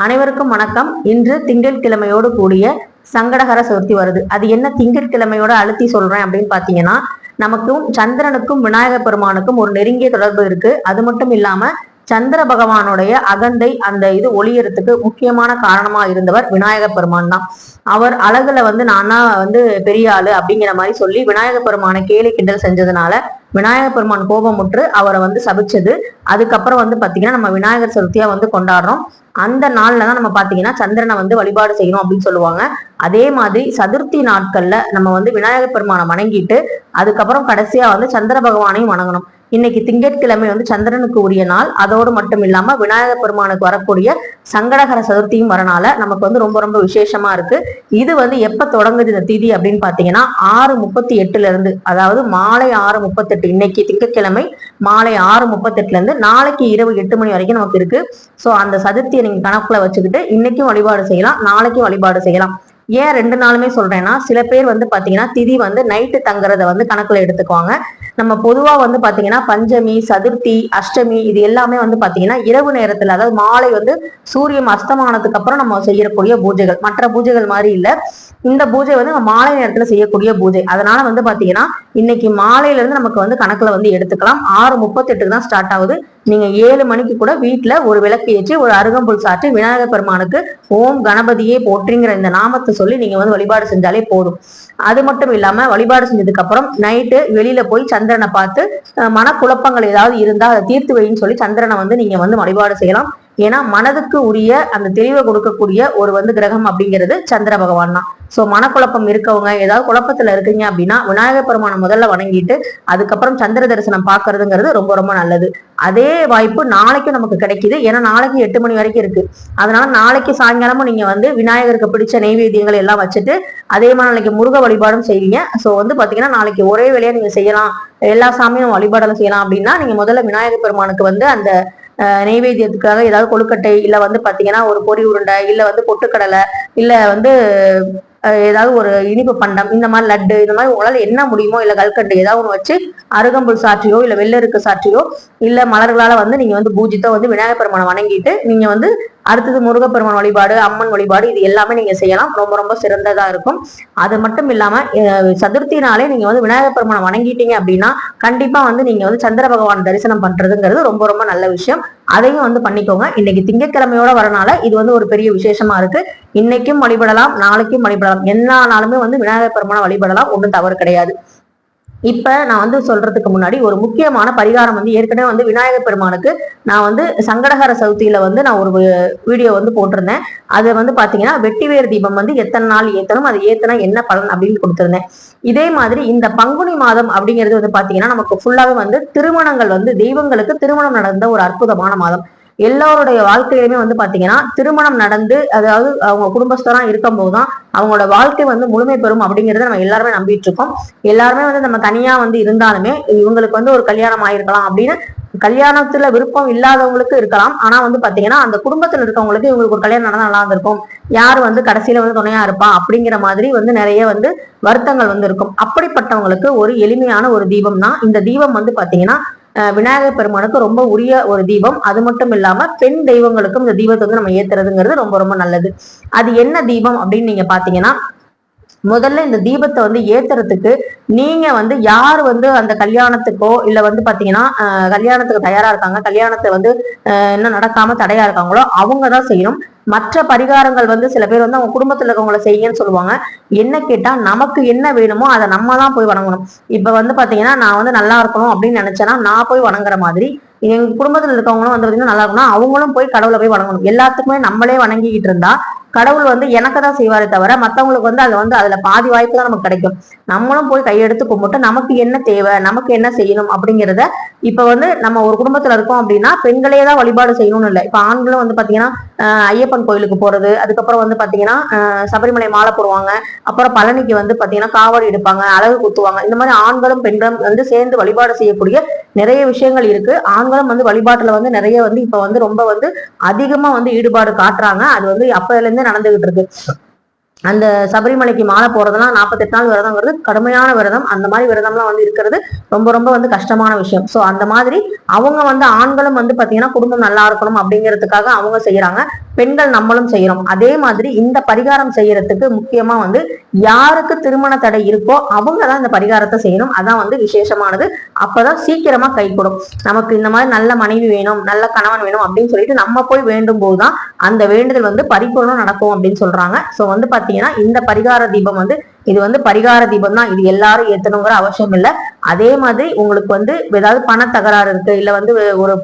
அனைவருக்கும் வணக்கம். இன்று திங்கட்கிழமையோடு கூடிய சங்கடகர சதுர்த்தி வருது. அது என்ன திங்கட்கிழமையோட அழுத்தி சொல்றேன் அப்படின்னு பாத்தீங்கன்னா, நமக்கும் சந்திரனுக்கும் விநாயகர் பெருமானுக்கும் ஒரு நெருங்கிய தொடர்பு இருக்கு. அது மட்டும் இல்லாம சந்திர பகவானுடைய அகந்தை அந்த இது ஒளியறதுக்கு முக்கியமான காரணமா இருந்தவர் விநாயகர் பெருமான் தான். அவர் அழகுல நான் தான் பெரிய ஆளு அப்படிங்கிற மாதிரி சொல்லி விநாயகர் பெருமானை கேலி கிண்டல் செஞ்சதுனால விநாயகர் பெருமான் கோபமுற்று அவரை சபிச்சது. அதுக்கப்புறம் பாத்தீங்கன்னா நம்ம விநாயகர் சதுர்த்தியா கொண்டாடுறோம். அந்த நாள்ல தான் நம்ம பாத்தீங்கன்னா சந்திரனை வழிபாடு செய்யணும் அப்படின்னு சொல்லுவாங்க. அதே மாதிரி சதுர்த்தி நாட்கள்ல நம்ம விநாயகர் பெருமானை வணங்கிட்டு அதுக்கப்புறம் கடைசியா சந்திர பகவானையும் வணங்கணும். இன்னைக்கு திங்கட்கிழமை சந்திரனுக்கு உரிய நாள். அதோடு மட்டும் இல்லாம விநாயகர் பெருமானுக்கு வரக்கூடிய சங்கடகர சதுர்த்தியும் வரனால நமக்கு ரொம்ப ரொம்ப விசேஷமா இருக்கு. இது எப்ப தொடங்குது இந்த திதி அப்படின்னு பாத்தீங்கன்னா 6:38 இருந்து, அதாவது மாலை 6:38, இன்னைக்கு திங்கட்கிழமை மாலை 6:38 இருந்து நாளைக்கு இரவு 8 மணி வரைக்கும் நமக்கு இருக்கு. சோ அந்த சதுர்த்தியை நீங்க கணக்குல வச்சுக்கிட்டு இன்னைக்கும் வழிபாடு செய்யலாம், நாளைக்கும் வழிபாடு செய்யலாம். ஏன் 2 நாளுமே சொல்றேன்னா, சில பேர் பாத்தீங்கன்னா திதி நைட்டு தங்குறத கணக்குல எடுத்துக்குவாங்க. நம்ம பொதுவா பாத்தீங்கன்னா பஞ்சமி, சதுர்த்தி, அஷ்டமி இது எல்லாமே பாத்தீங்கன்னா இரவு நேரத்துல, அதாவது மாலை சூரியன் அஸ்தமானதுக்கு அப்புறம் நம்ம செய்யக்கூடிய பூஜைகள். மற்ற பூஜைகள் மாதிரி இல்ல, இந்த பூஜை நம்ம மாலை நேரத்துல செய்யக்கூடிய பூஜை. அதனால பாத்தீங்கன்னா இன்னைக்கு மாலையில இருந்து நமக்கு கணக்குல எடுத்துக்கலாம். 6:38 தான் ஸ்டார்ட் ஆகுது. நீங்க 7 மணிக்கு கூட வீட்டுல ஒரு விளக்கு ஏற்றி ஒரு அருகம்புல் சாற்றி விநாயகர் பெருமானுக்கு ஓம் கணபதியே போற்றிங்கிற இந்த நாமத்தை சொல்லி நீங்க வழிபாடு செஞ்சாலே போதும். அது மட்டும் இல்லாம வழிபாடு செஞ்சதுக்கு அப்புறம் நைட்டு வெளியில போய் சந்திரனை பார்த்து மனக்குழப்பங்கள் ஏதாவது இருந்தா அதை தீர்த்து வைன்னு சொல்லி சந்திரனை நீங்க வழிபாடு செய்யலாம். ஏன்னா மனதுக்கு உரிய அந்த தெளிவை கொடுக்கக்கூடிய ஒரு கிரகம் அப்படிங்கிறது சந்திர பகவான் தான். சோ மனக்குழப்பம் இருக்கவங்க, ஏதாவது குழப்பத்துல இருக்கீங்க அப்படின்னா விநாயகர் பெருமானை முதல்ல வணங்கிட்டு அதுக்கப்புறம் சந்திர தரிசனம் பாக்குறதுங்கிறது ரொம்ப ரொம்ப நல்லது. அதே வாய்ப்பு நாளைக்கும் நமக்கு கிடைக்குது. ஏன்னா நாளைக்கு 8 மணி வரைக்கும் இருக்கு. அதனால நாளைக்கு சாயங்காலமும் நீங்க விநாயகருக்கு பிடிச்ச நெய்வேத்தியங்கள் எல்லாம் வச்சுட்டு அதே மாதிரி நாளைக்கு முருக வழிபாடும் செய்வீங்க. சோ பாத்தீங்கன்னா நாளைக்கு ஒரே வேலையா நீங்க செய்யலாம், எல்லா சாமியும் வழிபாடலும் செய்யலாம் அப்படின்னா நீங்க முதல்ல விநாயகர் பெருமானுக்கு அந்த நெய்வேத்தியத்துக்காக ஏதாவது கொழுக்கட்டை, இல்ல பாத்தீங்கன்னா ஒரு பொரி உருண்டை, இல்ல பொட்டுக்கடலை, இல்ல ஏதாவது ஒரு இனிப்பு பண்டம், இந்த மாதிரி லட்டு, இந்த மாதிரி உங்களால என்ன முடியுமோ, இல்ல கல்கண்டு ஏதாவது ஒண்ணு வச்சு அருகம்புல் சாற்றியோ இல்ல வெள்ளருக்கு சாற்றியோ இல்ல மலர்களால நீங்க பூஜித்தோ விநாயகர் பெருமானை வணங்கிட்டு நீங்க அடுத்தது முருகப்பெருமான் வழிபாடு, அம்மன் வழிபாடு இது எல்லாமே நீங்க செய்யலாம். ரொம்ப ரொம்ப சிறந்ததா இருக்கும். அது மட்டும் இல்லாம சதுர்த்தினாலே நீங்க விநாயகர் பெருமானை வணங்கிட்டீங்க அப்படின்னா கண்டிப்பா நீங்க சந்திர பகவான் தரிசனம் பண்றதுங்கிறது ரொம்ப ரொம்ப நல்ல விஷயம். அதையும் பண்ணிக்கோங்க. இன்னைக்கு திங்கட்கிழமையோட வரனால இது ஒரு பெரிய விசேஷமா இருக்கு. இன்னைக்கும் வழிபடலாம், நாளைக்கும் வழிபடலாம், எல்லா நாளுமே விநாயகர் பெருமானை வழிபடலாம், ஒன்றும் தவறு கிடையாது. இப்ப நான் சொல்றதுக்கு முன்னாடி ஒரு முக்கியமான பரிகாரம் ஏற்கனவே விநாயகர் பெருமானுக்கு நான் சங்கடகர சதுர்த்தியில நான் ஒரு வீடியோ போட்டிருந்தேன். அது பாத்தீங்கன்னா வெட்டிவேர் தீபம் எத்தனை நாள் ஏத்தணும், அது ஏத்தனா என்ன பலன் அப்படின்னு கொடுத்திருந்தேன். இதே மாதிரி இந்த பங்குனி மாதம் அப்படிங்கிறது பாத்தீங்கன்னா நமக்கு ஃபுல்லாவே திருமணங்கள் தெய்வங்களுக்கு திருமணம் நடந்த ஒரு அற்புதமான மாதம். எல்லாருடைய வாழ்க்கையிலுமே பாத்தீங்கன்னா திருமணம் நடந்து, அதாவது அவங்க குடும்பஸ்தரா இருக்கும் போதுதான் அவங்களோட வாழ்க்கை முழுமை பெறும் அப்படிங்கறத நம்ம எல்லாருமே நம்பிட்டு இருக்கோம். எல்லாருமே நம்ம தனியா இருந்தாலுமே இவங்களுக்கு ஒரு கல்யாணம் ஆயிருக்கலாம் அப்படின்னு கல்யாணத்துல விருப்பம் இல்லாதவங்களுக்கு இருக்கலாம். ஆனா பாத்தீங்கன்னா அந்த குடும்பத்துல இருக்கவங்களுக்கு இவங்களுக்கு ஒரு கல்யாணம் நடந்தா நல்லா இருந்திருக்கும், யாரு கடைசியில துணையா இருப்பா அப்படிங்கிற மாதிரி நிறைய வருத்தங்கள் இருக்கும். அப்படிப்பட்டவங்களுக்கு ஒரு எளிமையான ஒரு தீபம் தான் இந்த தீபம். பாத்தீங்கன்னா விநாயகர் பெருமானுக்கு ரொம்ப உரிய ஒரு தீபம். அது மட்டும் இல்லாம பெண் தெய்வங்களுக்கும் இந்த தீபத்தை நம்ம ஏத்துறதுங்கிறது ரொம்ப ரொம்ப நல்லது. அது என்ன தீபம் அப்படின்னு நீங்க பாத்தீங்கன்னா, முதல்ல இந்த தீபத்தை ஏத்துறதுக்கு நீங்க யாரு அந்த கல்யாணத்துக்கோ இல்ல பாத்தீங்கன்னா கல்யாணத்துக்கு தயாரா இருக்காங்க, கல்யாணத்தை இன்னும் நடக்காம தடையா இருக்காங்களோ அவங்கதான் செய்யணும். மற்ற பரிகாரங்கள் சில பேர் அவங்க குடும்பத்துல இருக்கவங்களை செய்யுன்னு சொல்லுவாங்க. என்ன கேட்டா நமக்கு என்ன வேணுமோ அதை நம்ம தான் போய் வணங்கணும். இப்ப பாத்தீங்கன்னா நான் நல்லா இருக்கணும் அப்படின்னு நினைச்சேன்னா நான் போய் வணங்குற மாதிரி எங்க குடும்பத்துல இருக்கவங்களும் பாத்தீங்கன்னா நல்லா இருக்கணும், அவங்களும் போய் கடவுளை போய் வணங்கணும். எல்லாத்துக்குமே நம்மளே வணங்கிக்கிட்டு இருந்தா கடவுள் எனக்கு தான் செய்வாரே தவிர மத்தவங்களுக்கு அதுல பாதி வாய்ப்பு தான் நமக்கு கிடைக்கும். நம்மளும் போய் கையெடுத்து கும்பிட்டு நமக்கு என்ன தேவை, நமக்கு என்ன செய்யணும் அப்படிங்கிறத இப்ப நம்ம ஒரு குடும்பத்துல இருக்கோம் அப்படின்னா பெண்களே தான் வழிபாடு செய்யணும்னு இல்லை. இப்ப ஆண்களும் பாத்தீங்கன்னா ஐயப்பன் கோயிலுக்கு போறது, அதுக்கப்புறம் பாத்தீங்கன்னா சபரிமலை மாலை போடுவாங்க, அப்புறம் பழனிக்கு பாத்தீங்கன்னா காவடி எடுப்பாங்க, அழகு குத்துவாங்க. இந்த மாதிரி ஆண்களும் பெண்களும் சேர்ந்து வழிபாடு செய்யக்கூடிய நிறைய விஷயங்கள் இருக்கு. ஆண்களும் வழிபாட்டுல நிறைய இப்ப ரொம்ப அதிகமா ஈடுபாடு காட்டுறாங்க. அது அப்பல இருந்து நடந்துகிட்டு இருக்கு. அந்த சபரிமலைக்கு மாலை போறதெல்லாம் 48 நாள் விரதம்ங்கிறது கடுமையான விரதம். அந்த மாதிரி விரதம்லாம் வந்து இருக்கிறது ரொம்ப ரொம்ப வந்து கஷ்டமான விஷயம். சோ அந்த மாதிரி அவங்க வந்து ஆண்களும் வந்து பாத்தீங்கன்னா குடும்பம் நல்லா இருக்கணும் அப்படிங்கிறதுக்காக அவங்க செய்யறாங்க, பெண்கள் நம்மளும் செய்யறோம். அதே மாதிரி இந்த பரிகாரம் செய்யறதுக்கு முக்கியமா வந்து யாருக்கு திருமண தடை இருக்கோ அவங்க தான் இந்த பரிகாரத்தை செய்யணும். அதான் வந்து விசேஷமானது. அப்பதான் சீக்கிரமா கை கூடும். நமக்கு இந்த மாதிரி நல்ல மனைவி வேணும், நல்ல கணவன் வேணும் அப்படின்னு சொல்லிட்டு நம்ம போய் வேண்டும் போதுதான் அந்த வேண்டுதல் வந்து பரிபூர்ணம் நடக்கும் அப்படின்னு சொல்றாங்க. சோ வந்து பாத்தீங்கன்னா இந்த பரிகார தீபம் வந்து இது வந்து பரிகார தீபம் தான், இது எல்லாரும் ஏத்தணுங்கிற அவசியம் இல்லை. அதே மாதிரி உங்களுக்கு வந்து ஏதாவது பண தகராறு இருக்கு, இல்ல வந்து ஒரு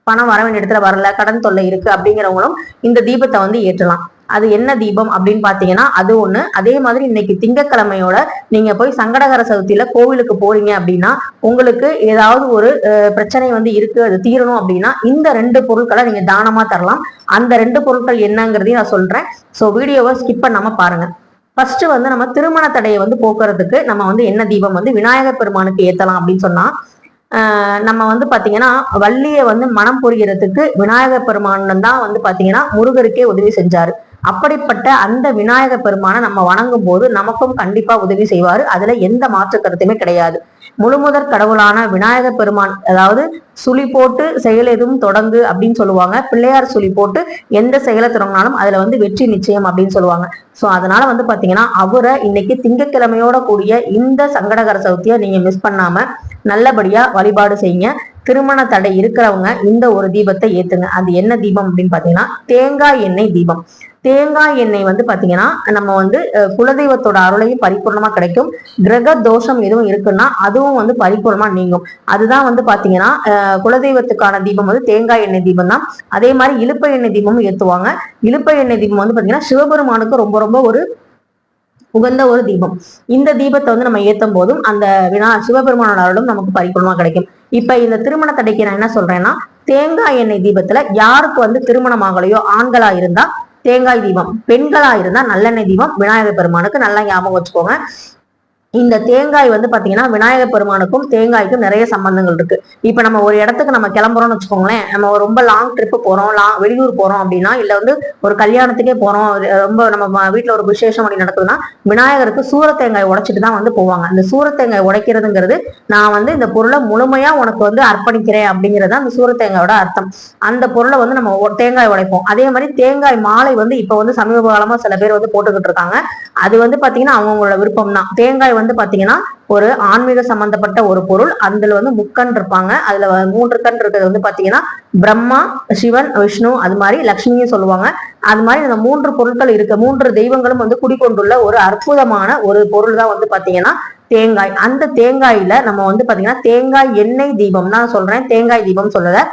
பணம் வர வேண்டிய இடத்துல வரல, கடன் தொல்லை இருக்கு அப்படிங்கிறவங்களும் இந்த தீபத்தை வந்து ஏற்றலாம். அது என்ன தீபம் அப்படின்னு பாத்தீங்கன்னா அது ஒண்ணு. அதே மாதிரி இன்னைக்கு திங்கட்கிழமையோட நீங்க போய் சங்கடகர சதுர்த்தியில கோவிலுக்கு போறீங்க அப்படின்னா உங்களுக்கு ஏதாவது ஒரு பிரச்சனை வந்து இருக்கு, அது தீரணும் அப்படின்னா இந்த 2 பொருட்களை நீங்க தானமா தரலாம். அந்த 2 பொருட்கள் என்னங்கிறதையும் நான் சொல்றேன். சோ வீடியோவை ஸ்கிப் பண்ணாம பாருங்க. ஃபர்ஸ்ட் வந்து நம்ம திருமண தடையை வந்து போக்குறதுக்கு நம்ம வந்து என்ன தீபம் வந்து விநாயகர் பெருமானுக்கு ஏத்தலாம் அப்படின்னு சொன்னா, நம்ம வந்து பாத்தீங்கன்னா வள்ளியை வந்து மனம் புரியறதுக்கு விநாயகர் பெருமான் தான் வந்து பாத்தீங்கன்னா முருகருக்கே உதவி செஞ்சாரு. அப்படிப்பட்ட அந்த விநாயக பெருமானை நம்ம வணங்கும் போது நமக்கும் கண்டிப்பா உதவி செய்வாரு. அதுல எந்த மாற்று கருத்துமே கிடையாது. முழுமுதற் கடவுளான விநாயக பெருமான், அதாவது சுழி போட்டு செயல் எதுவும் தொடங்கு அப்படின்னு சொல்லுவாங்க. பிள்ளையார் சுழி போட்டு எந்த செயலை தொடங்கினாலும் அதுல வந்து வெற்றி நிச்சயம் அப்படின்னு சொல்லுவாங்க. சோ அதனால வந்து பாத்தீங்கன்னா அவரை இன்னைக்கு திங்கட்கிழமையோட கூடிய இந்த சங்கடகர சதுர்த்தியை நீங்க மிஸ் பண்ணாம நல்லபடியா வழிபாடு செய்யுங்க. திருமண தடை இருக்கிறவங்க இந்த ஒரு தீபத்தை ஏத்துங்க. அது என்ன தீபம் அப்படின்னு பாத்தீங்கன்னா தேங்காய் எண்ணெய் தீபம். தேங்காய் எண்ணெய் வந்து பாத்தீங்கன்னா நம்ம வந்து குலதெய்வத்தோட அருளையும் பரிபூர்ணமா கிடைக்கும். கிரக தோஷம் எதுவும் இருக்குன்னா அதுவும் வந்து பரிபூர்ணமா நீங்கும். அதுதான் வந்து பாத்தீங்கன்னா குலதெய்வத்துக்கான தீபம் வந்து தேங்காய் எண்ணெய் தீபம் தான். அதே மாதிரி இலுப்பை எண்ணெய் தீபமும் ஏத்துவாங்க. இலுப்பை எண்ணெய் தீபம் வந்து பாத்தீங்கன்னா சிவபெருமானுக்கு ரொம்ப ரொம்ப ஒரு உகந்த ஒரு தீபம். இந்த தீபத்தை வந்து நம்ம ஏத்தும் போதும் அந்த சிவபெருமானோட அருளும் நமக்கு பரிபூர்ணமா கிடைக்கும். இப்ப இந்த திருமண தடைக்கு நான் என்ன சொல்றேன்னா, தேங்காய் எண்ணெய் தீபத்துல யாருக்கு வந்து திருமணம் ஆகலையோ ஆண்களா இருந்தா தேங்காய் தீபம், பெண்களா இருந்தா நல்லெண்ணெய் தீபம் விநாயகர் பெருமானுக்கு நல்லா ஞாபகம் வச்சுக்கோங்க. இந்த தேங்காய் வந்து பாத்தீங்கன்னா விநாயகர் பெருமானுக்கும் தேங்காய்க்கும் நிறைய சம்பந்தங்கள் இருக்கு. இப்ப நம்ம ஒரு இடத்துக்கு நம்ம கிளம்புறோம்னு வச்சுக்கோங்களேன், நம்ம ரொம்ப லாங் ட்ரிப் போறோம், வெளியூர் போறோம் அப்படின்னா, இல்ல வந்து ஒரு கல்யாணத்துக்கே போறோம், ரொம்ப நம்ம வீட்டுல ஒரு விசேஷம் அப்படி நடக்குதுன்னா விநாயகருக்கு சூர தேங்காய் உடைச்சிட்டு தான் வந்து போவாங்க. அந்த சூர தேங்காய் உடைக்கிறதுங்கிறது நான் வந்து இந்த பொருளை முழுமையா உனக்கு வந்து அர்ப்பணிக்கிறேன் அப்படிங்கிறது அந்த சூர தேங்காயோட அர்த்தம். அந்த பொருளை வந்து நம்ம தேங்காய் உடைப்போம். அதே மாதிரி தேங்காய் மாலை வந்து இப்ப வந்து சமீப காலமா சில பேர் வந்து போட்டுக்கிட்டு இருக்காங்க. அது வந்து பாத்தீங்கன்னா அவங்களோட விருப்பம் தான். தேங்காய் வந்து பாத்தீங்கன்னா ஒரு ஆன்மீக சம்பந்தப்பட்ட ஒரு பொருள். அதுல வந்து முக்கண் இருப்பாங்க. அதுல 3 கண் இருக்கிறது வந்து பாத்தீங்கன்னா பிரம்மா, சிவன், விஷ்ணு, அது மாதிரி லட்சுமியும் சொல்லுவாங்க. அது மாதிரி இந்த 3 பொருட்கள் இருக்க 3 தெய்வங்களும் வந்து குடிக்கொண்டுள்ள ஒரு அற்புதமான ஒரு பொருள் தான் வந்து பாத்தீங்கன்னா தேங்காய். அந்த தேங்காயில நம்ம வந்து பாத்தீங்கன்னா தேங்காய் எண்ணெய் தீபம் தான் சொல்றேன், தேங்காய் தீபம் சொல்லல.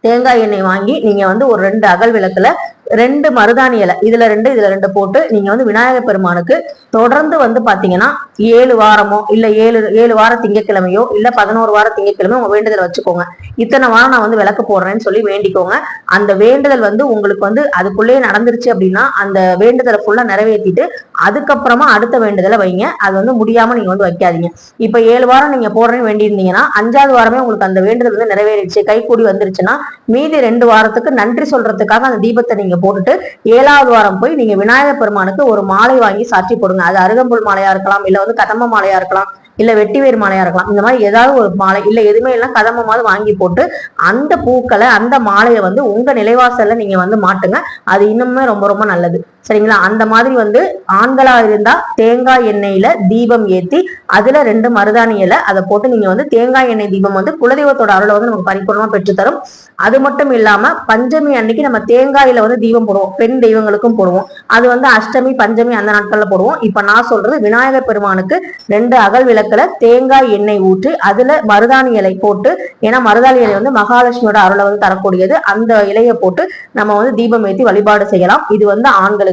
தேங்காய் எண்ணெய் வாங்கி நீங்க வந்து ஒரு 2 அகல் விளக்குல 2 மருதாணி இலை, இதுல 2 இதுல 2 போட்டு நீங்க வந்து விநாயகர் பெருமானுக்கு தொடர்ந்து வந்து பாத்தீங்கன்னா 7 வாரமோ இல்ல 7 வார திங்கட்கிழமையோ இல்ல 11 வார திங்கட்கிழமை உங்க வேண்டுதல் வச்சுக்கோங்க. இத்தனை வாரம் நான் வந்து விளக்கு போடுறேன்னு சொல்லி வேண்டிக்கோங்க. அந்த வேண்டுதல் வந்து உங்களுக்கு வந்து அதுக்குள்ளேயே நடந்துருச்சு அப்படின்னா அந்த வேண்டுதலை ஃபுல்லா நிறைவேற்றிட்டு அதுக்கப்புறமா அடுத்த வேண்டுதலை வைங்க. அது வந்து முடியாம நீங்க வந்து வைக்காதீங்க. இப்ப 7 வாரம் நீங்க போடுறேன்னு வேண்டியிருந்தீங்கன்னா 5வது வாரமே உங்களுக்கு அந்த வேண்டுதல் வந்து நிறைவேறிடுச்சு, கை கூடி வந்துருச்சுன்னா மீதி 2 வாரத்துக்கு நன்றி சொல்றதுக்காக அந்த தீபத்தை நீங்க போட்டுட்டு 7வது வாரம் போய் நீங்க விநாயகர் பெருமானுக்கு ஒரு மாலை வாங்கி சாட்சி போடுங்க. அது அருகம்புல் மாலையா இருக்கலாம், இல்ல வந்து கதம்ப மாலையா இருக்கலாம், இல்ல வெட்டிவேர் மாலையா இருக்கலாம். இந்த மாதிரி ஏதாவது ஒரு மாலை, இல்ல எதுவுமே எல்லாம் கதம்பமாவது வாங்கி போட்டு அந்த பூக்களை அந்த மாலையை வந்து உங்க நிலைவாசல்ல நீங்க வந்து மாட்டுங்க. அது இன்னுமே ரொம்ப ரொம்ப நல்லது. சரிங்களா? அந்த மாதிரி வந்து ஆண்களா இருந்தா தேங்காய் எண்ணெயில தீபம் ஏத்தி அதுல 2 மருதாணி இலை அதை போட்டு நீங்க வந்து தேங்காய் எண்ணெய் தீபம் வந்து குலதெய்வத்தோட அருளை வந்து நமக்கு பரிபூர்ணமா பெற்றுத்தரும். அது மட்டும் இல்லாம பஞ்சமி அன்னைக்கு நம்ம தேங்காயில வந்து தீபம் போடுவோம், பெண் தெய்வங்களுக்கும் போடுவோம். அது வந்து அஷ்டமி பஞ்சமி அந்த நாட்கள்ல போடுவோம். இப்ப நான் சொல்றது விநாயகர் பெருமானுக்கு 2 அகல் விளக்குல தேங்காய் எண்ணெய் ஊற்றி அதுல மருதாணி இலை போட்டு, ஏன்னா மருதாணி இலை வந்து மகாலட்சுமியோட அருளை வந்து தரக்கூடியது, அந்த இலையை போட்டு நம்ம வந்து தீபம் ஏற்றி வழிபாடு செய்யலாம். இது வந்து ஆண்களுக்கு.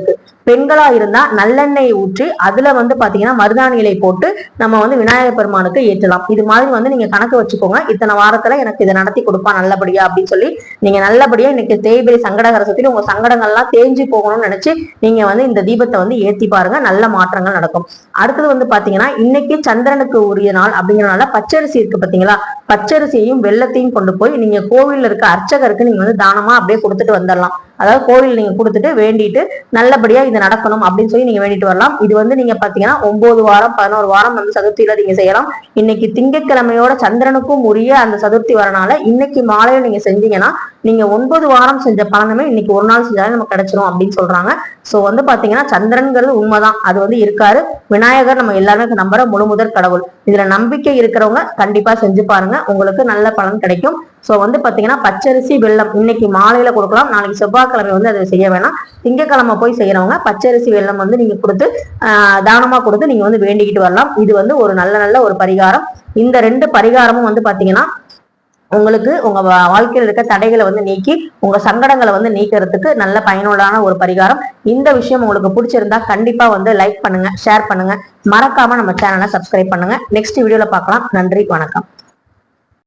பெண்களா இருந்தா நல்லெண்ணெய் ஊற்றி அதுல வந்து பாத்தீங்கன்னா மருதாணி இலை போட்டு நம்ம வந்து விநாயகர் பெருமானுக்கு ஏற்றலாம். இது மாதிரி வந்து நீங்க கணக்கு வச்சுக்கோங்க. இத்தனை வாரத்துல எனக்கு இதை நடத்தி கொடுப்பா நல்லபடியா அப்படின்னு சொல்லி நீங்க நல்லபடியா இன்னைக்கு தேய்பிரை சங்கடகர சதுர்த்தி உங்க சங்கடங்கள்லாம் தேஞ்சு போகணும்னு நினைச்சு நீங்க வந்து இந்த தீபத்தை வந்து ஏத்தி பாருங்க, நல்ல மாற்றங்கள் நடக்கும். அடுத்தது வந்து பாத்தீங்கன்னா இன்னைக்கு சந்திரனுக்கு உரிய நாள் அப்படிங்கிறனால பச்சரிசி இருக்கு பாத்தீங்களா, பச்சரிசியையும் வெள்ளத்தையும் கொண்டு போய் நீங்க கோவில்ல இருக்க அர்ச்சகருக்கு நீங்க வந்து தானமா அப்படியே கொடுத்துட்டு வந்துடலாம். அதாவது கோவில் நீங்க கொடுத்துட்டு வேண்டிட்டு நல்லபடியா இது நடக்கணும் அப்படின்னு சொல்லி நீங்க வேண்டிட்டு வரலாம். இது வந்து நீங்க பாத்தீங்கன்னா 9 வாரம் 11 வாரம் வந்து சதுர்த்தியில நீங்க செய்யலாம். இன்னைக்கு திங்கட்கிழமையோட சந்திரனுக்கும் உரிய அந்த சதுர்த்தி வரனால இன்னைக்கு மாலையில நீங்க செஞ்சீங்கன்னா நீங்க 9 வாரம் செஞ்ச பலனுமே இன்னைக்கு ஒரு நாள் செஞ்சாலே நமக்கு கிடைச்சிரும் அப்படின்னு சொல்றாங்க. சோ வந்து பாத்தீங்கன்னா சந்திரன்கிறது உண்மைதான், அது வந்து இருக்காரு. விநாயகர் நம்ம எல்லாருமே நம்புற முழுமுதற் கடவுள். இதுல நம்பிக்கை இருக்கிறவங்க கண்டிப்பா செஞ்சு பாருங்க, உங்களுக்கு நல்ல பலன் கிடைக்கும். சோ வந்து பாத்தீங்கன்னா பச்சரிசி வெல்லம் இன்னைக்கு மாலையில கொடுக்கலாம், நாளைக்கு செவ்வாய்க்கிழமை வந்து அதை செய்ய வேணாம். திங்கக்கிழமை போய் செய்யறவங்க பச்சரிசி வெல்லம் வந்து நீங்க கொடுத்து தானமா கொடுத்து நீங்க வந்து வேண்டிக்கிட்டு வரலாம். இது வந்து ஒரு நல்ல ஒரு பரிகாரம். இந்த 2 பரிகாரமும் வந்து பாத்தீங்கன்னா உங்களுக்கு உங்க வாழ்க்கையில் இருக்க தடைகளை வந்து நீக்கி உங்க சங்கடங்களை வந்து நீக்கிறதுக்கு நல்ல பயனுள்ளான ஒரு பரிகாரம். இந்த விஷயம் உங்களுக்கு பிடிச்சிருந்தா கண்டிப்பா வந்து லைக் பண்ணுங்க, ஷேர் பண்ணுங்க, மறக்காம நம்ம சேனலை சப்ஸ்கிரைப் பண்ணுங்க. நெக்ஸ்ட் வீடியோல பார்க்கலாம். நன்றி, வணக்கம்.